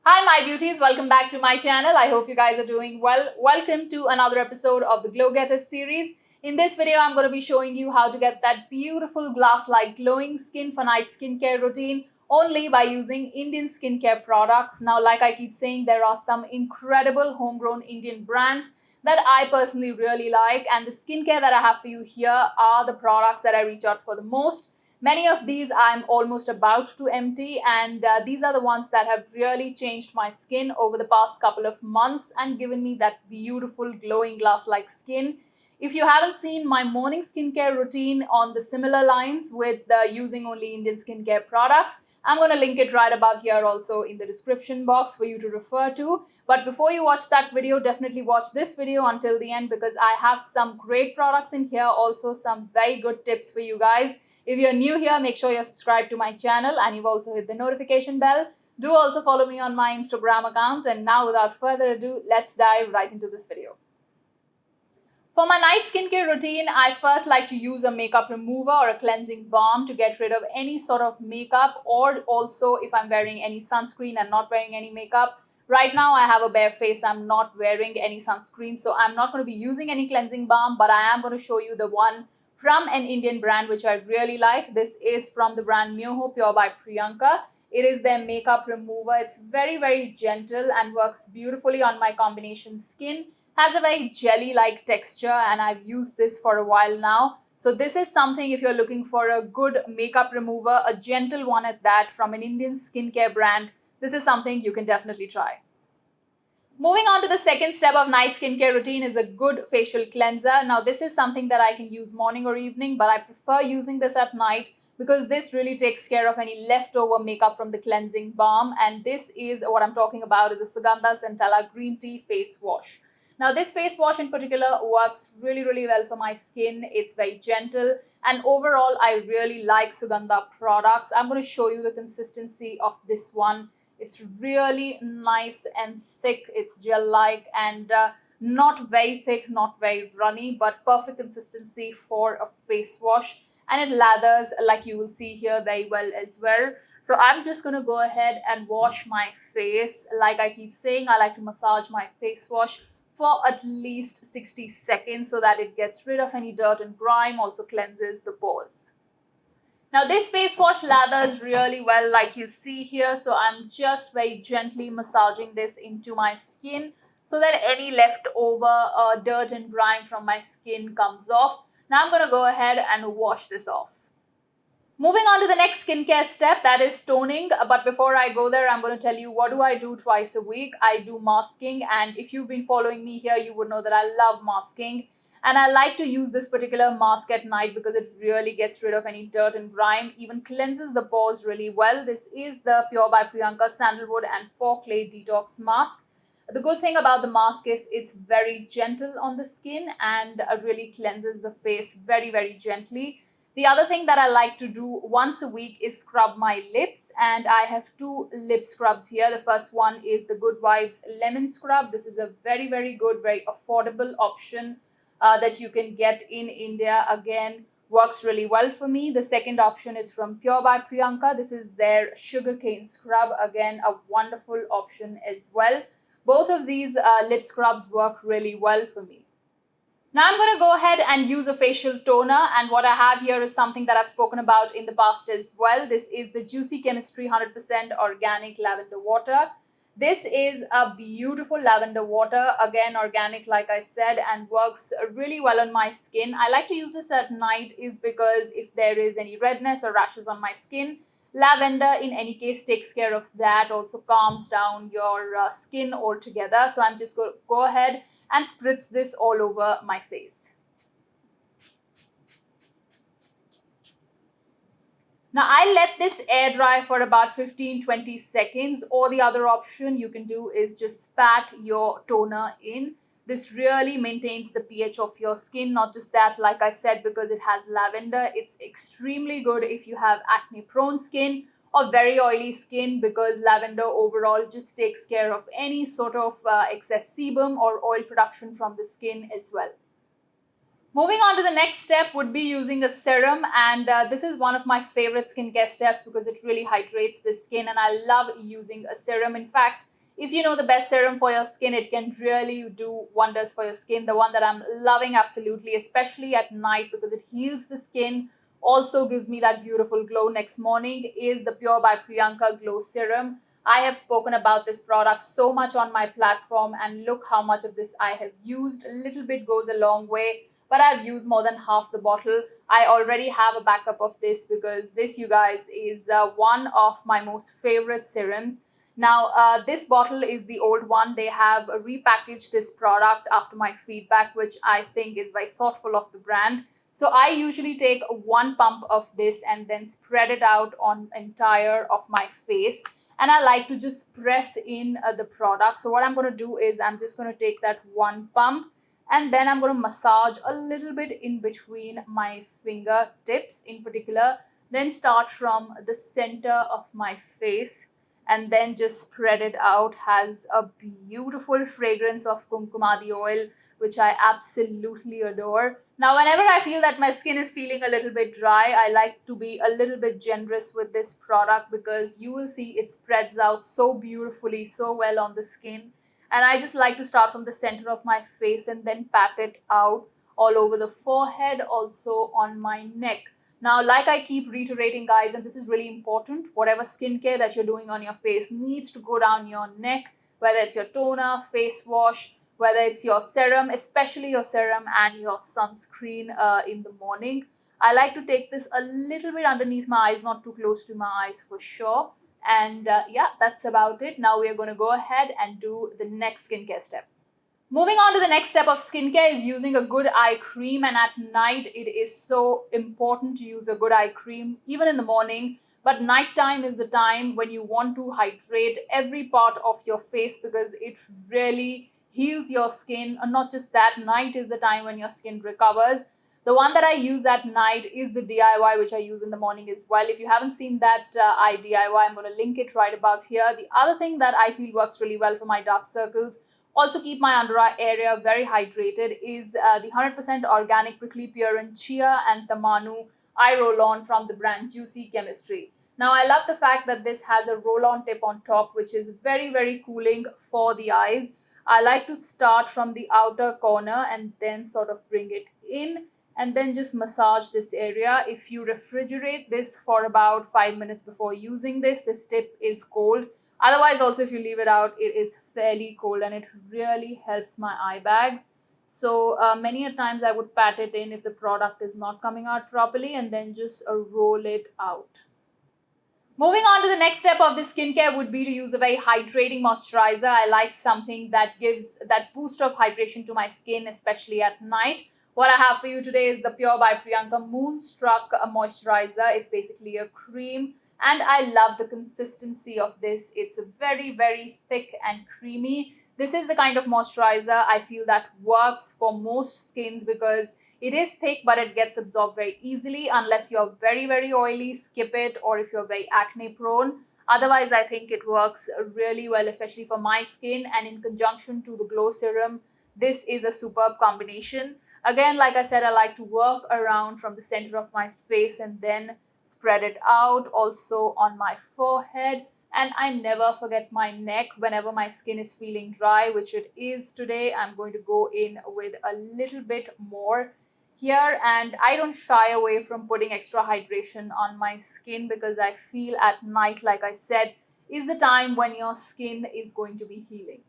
Hi my beauties, welcome back to my channel. I hope you guys are doing well. Welcome to another episode of the Glow Getters series. In this video, I'm going to be showing you how to get that beautiful glass-like glowing skin for night skincare routine only by using Indian skincare products. Now, like I keep saying, there are some incredible homegrown Indian brands that I personally really like, and the skincare that I have for you here are the products that I reach out for the most. Many of these I'm almost about to empty, and these are the ones that have really changed my skin over the past couple of months and given me that beautiful glowing glass-like skin. If you haven't seen my morning skincare routine on the similar lines with using only Indian skincare products, I'm going to link it right above here also in the description box for you to refer to. But before you watch that video, definitely watch this video until the end because I have some great products in here, also some very good tips for you guys. If you're new here, make sure you're subscribed to my channel and you've also hit the notification bell. Do also follow me on my Instagram account. And now without further ado, let's dive right into this video. For my night skincare routine, I first like to use a makeup remover or a cleansing balm to get rid of any sort of makeup, or also if I'm wearing any sunscreen and not wearing any makeup. Right now I have a bare face, I'm not wearing any sunscreen, so I'm not going to be using any cleansing balm, but I am going to show you the one from an Indian brand which I really like. This is from the brand Myoho Pure by Priyanka. It is their makeup remover. It's very gentle and works beautifully on my combination skin. Has a very jelly-like texture and I've used this for a while now. So this is something, if you're looking for a good makeup remover, a gentle one at that from an Indian skincare brand, this is something you can definitely try. Moving on to the second step of night skincare routine is a good facial cleanser. Now this is something that I can use morning or evening, but I prefer using this at night because this really takes care of any leftover makeup from the cleansing balm. And this is what I'm talking about, is the Sugandha Centella Green Tea Face Wash. Now this face wash in particular works really well for my skin. It's very gentle and overall I really like Sugandha products. I'm going to show you the consistency of this one. It's really nice and thick. It's gel-like and not very thick, not very runny, but perfect consistency for a face wash. And it lathers, like you will see here, very well as well. So I'm just going to go ahead and wash my face. Like I keep saying, I like to massage my face wash for at least 60 seconds so that it gets rid of any dirt and grime, also cleanses the pores. Now this face wash lathers really well, like you see here. So I'm just very gently massaging this into my skin so that any leftover dirt and grime from my skin comes off. Now I'm going to go ahead and wash this off. Moving on to the next skincare step, that is toning. But before I go there, I'm going to tell you what do I do twice a week. I do masking, and if you've been following me here, you would know that I love masking. And I like to use this particular mask at night because it really gets rid of any dirt and grime, even cleanses the pores really well. This is the Pure by Priyanka Sandalwood and 4 Clay Detox Mask. The good thing about the mask is it's very gentle on the skin and really cleanses the face very gently. The other thing that I like to do once a week is scrub my lips, and I have two lip scrubs here. The first one is the Good Vibes Lemon Scrub. This is a very good, very affordable option that you can get in India. Again, works really well for me. The second option is from Pure by Priyanka. This is their Sugarcane Scrub. Again, a wonderful option as well. Both of these lip scrubs work really well for me. Now I'm going to go ahead and use a facial toner, and what I have here is something that I've spoken about in the past as well. This is the Juicy Chemistry 100% Organic Lavender Water. This is a beautiful lavender water, again organic like I said, and works really well on my skin. I like to use this at night is because if there is any redness or rashes on my skin, lavender in any case takes care of that, also calms down your skin altogether. So I'm just going to go ahead and spritz this all over my face. Now I let this air dry for about 15-20 seconds, or the other option you can do is just spat your toner in. This really maintains the pH of your skin. Not just that, like I said, because it has lavender, it's extremely good if you have acne prone skin or very oily skin, because lavender overall just takes care of any sort of excess sebum or oil production from the skin as well. Moving on to the next step would be using a serum, and this is one of my favorite skincare steps because it really hydrates the skin and I love using a serum. In fact, If you know the best serum for your skin, it can really do wonders for your skin. The one that I'm loving absolutely, especially at night because it heals the skin, also gives me that beautiful glow next morning, is the Pure by Priyanka Glow Serum. I have spoken about this product so much on my platform, and look how much of this I have used. A little bit goes a long way, but I've used more than half the bottle. I already have a backup of this because this, you guys, is one of my most favorite serums. Now, this bottle is the old one. They have repackaged this product after my feedback, which I think is very thoughtful of the brand. So I usually take one pump of this and then spread it out on entire of my face. And I like to just press in the product. So what I'm going to do is I'm just going to take that one pump and then I'm going to massage a little bit in between my fingertips in particular. Then start from the center of my face and then just spread it out. Has a beautiful fragrance of kumkumadi oil, which I absolutely adore. Now, whenever I feel that my skin is feeling a little bit dry, I like to be a little bit generous with this product because you will see it spreads out so beautifully, so well on the skin. And I just like to start from the center of my face and then pat it out all over the forehead, also on my neck. Now, like I keep reiterating, guys, and this is really important, whatever skincare that you're doing on your face needs to go down your neck, whether it's your toner, face wash, whether it's your serum, especially your serum and your sunscreen in the morning. I like to take this a little bit underneath my eyes, not too close to my eyes for sure. And yeah, that's about it. Now we're going to go ahead and do the next skincare step. Moving on to the next step of skincare is using a good eye cream. And at night, it is so important to use a good eye cream, even in the morning. But nighttime is the time when you want to hydrate every part of your face because it really heals your skin. And not just that, night is the time when your skin recovers. The one that I use at night is the DIY, which I use in the morning as well. If you haven't seen that eye DIY, I'm going to link it right above here. The other thing that I feel works really well for my dark circles, also keep my under eye area very hydrated, is the 100% organic prickly pear and chia and tamanu eye roll-on from the brand Juicy Chemistry. Now, I love the fact that this has a roll-on tip on top, which is very, very cooling for the eyes. I like to start from the outer corner and then sort of bring it in and then just massage this area. If you refrigerate this for about 5 minutes before using this tip is cold. Otherwise, also if you leave it out, it is fairly cold and it really helps my eye bags. So many a times I would pat it in if the product is not coming out properly and then just roll it out. Moving on to the next step of the skincare would be to use a very hydrating moisturizer. I like something that gives that boost of hydration to my skin, especially at night. What I have for you today is the Pure by Priyanka Moonstruck Moisturizer. It's basically a cream and I love the consistency of this. It's very, very thick and creamy. This is the kind of moisturizer I feel that works for most skins because it is thick, but it gets absorbed very easily. Unless you're very, very oily, skip it, or if you're very acne prone. Otherwise, I think it works really well, especially for my skin. And in conjunction to the Glow Serum, this is a superb combination. Again, like I said, I like to work around from the center of my face and then spread it out also on my forehead. And I never forget my neck whenever my skin is feeling dry, which it is today. I'm going to go in with a little bit more here, and I don't shy away from putting extra hydration on my skin because I feel at night, like I said, is the time when your skin is going to be healing.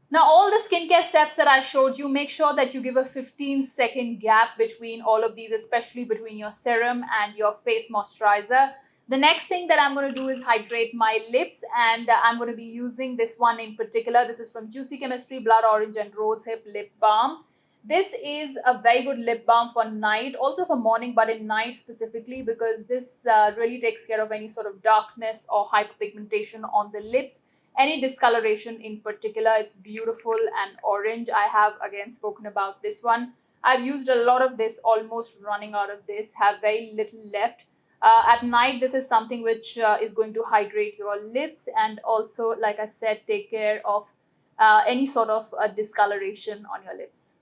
Now, all the skincare steps that I showed you, make sure that you give a 15-second gap between all of these, especially between your serum and your face moisturizer. The next thing that I'm going to do is hydrate my lips, and I'm going to be using this one in particular. This is from Juicy Chemistry Blood Orange and Rosehip Lip Balm. This is a very good lip balm for night, also for morning, but in night specifically because this really takes care of any sort of darkness or hyperpigmentation on the lips. Any discoloration in particular. It's beautiful and orange. I have again spoken about this one. I've used a lot of this, almost running out of this, have very little left. At night, this is something which is going to hydrate your lips and also, like I said, take care of any sort of discoloration on your lips.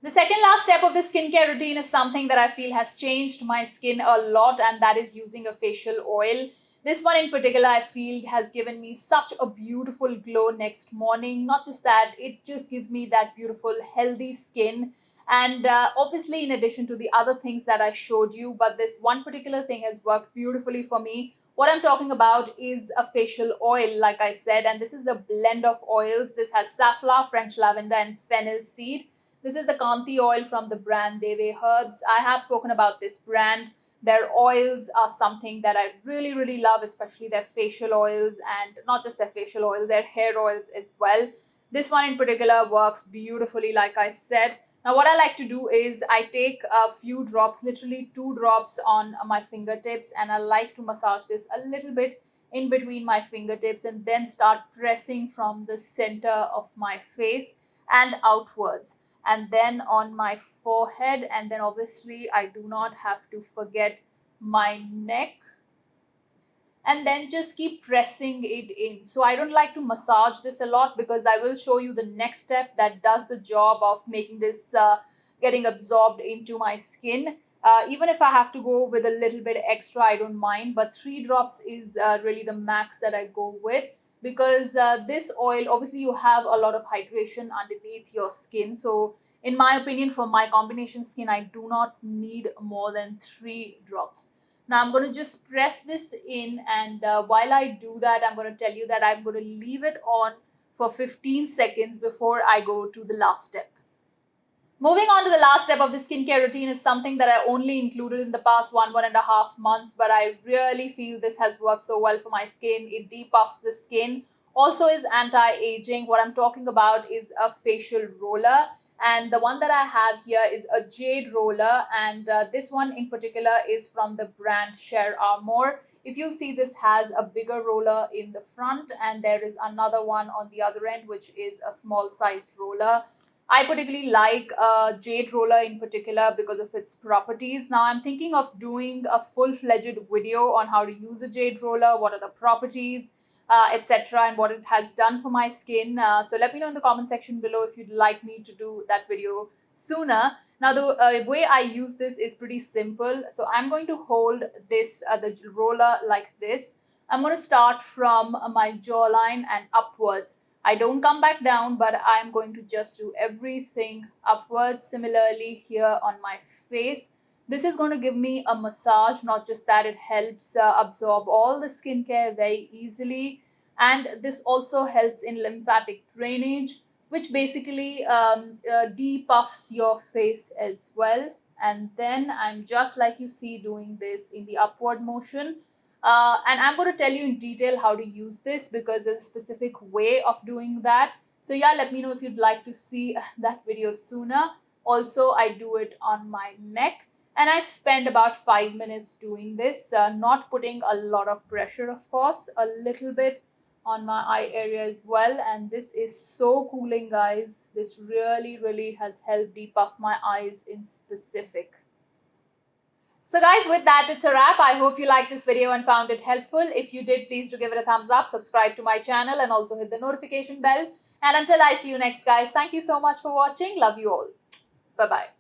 The second last step of the skincare routine is something that I feel has changed my skin a lot, and that is using a facial oil. This one in particular, I feel, has given me such a beautiful glow next morning. Not just that, it just gives me that beautiful, healthy skin. And obviously, in addition to the other things that I showed you, but this one particular thing has worked beautifully for me. What I'm talking about is a facial oil, like I said, and this is a blend of oils. This has safflower, French lavender, and fennel seed. This is the Kanti oil from the brand Deve Herbs. I have spoken about this brand. Their oils are something that I really, really love, especially their facial oils, and not just their facial oils, their hair oils as well. This one in particular works beautifully, like I said. Now, what I like to do is I take a few drops, literally 2 drops on my fingertips, and I like to massage this a little bit in between my fingertips and then start pressing from the center of my face and outwards, and then on my forehead, and then obviously I do not have to forget my neck, and then just keep pressing it in. So I don't like to massage this a lot because I will show you the next step that does the job of making this getting absorbed into my skin. Even if I have to go with a little bit extra, I don't mind, but 3 drops is really the max that I go with, because this oil, obviously you have a lot of hydration underneath your skin. So in my opinion, for my combination skin, I do not need more than 3 drops. Now I'm going to just press this in, and while I do that, I'm going to tell you that I'm going to leave it on for 15 seconds before I go to the last step. Moving on to the last step of the skincare routine is something that I only included in the past 1.5 months, but I really feel this has worked so well for my skin. It depuffs the skin, also is anti-aging. What I'm talking about is a facial roller. And the one that I have here is a jade roller, and this one in particular is from the brand Share Armor. If you see, this has a bigger roller in the front, and there is another one on the other end, which is a small sized roller. I particularly like jade roller in particular because of its properties. Now I'm thinking of doing a full-fledged video on how to use a jade roller, what are the properties, etc., and what it has done for my skin. So let me know in the comment section below if you'd like me to do that video sooner. Now the way I use this is pretty simple. So I'm going to hold this the roller like this. I'm going to start from my jawline and upwards. I don't come back down, but I'm going to just do everything upwards. Similarly here on my face. This is going to give me a massage. Not just that, it helps absorb all the skincare very easily. And this also helps in lymphatic drainage, which basically depuffs your face as well. And then I'm just like you see doing this in the upward motion. And I'm going to tell you in detail how to use this because there's a specific way of doing that. So yeah, let me know if you'd like to see that video sooner. Also, I do it on my neck. And I spend about 5 minutes doing this, not putting a lot of pressure, of course, a little bit on my eye area as well. And this is so cooling, guys. This really, really has helped depuff my eyes in specific. So guys, with that, it's a wrap. I hope you liked this video and found it helpful. If you did, please do give it a thumbs up, subscribe to my channel, and also hit the notification bell. And until I see you next, guys, thank you so much for watching. Love you all. Bye-bye.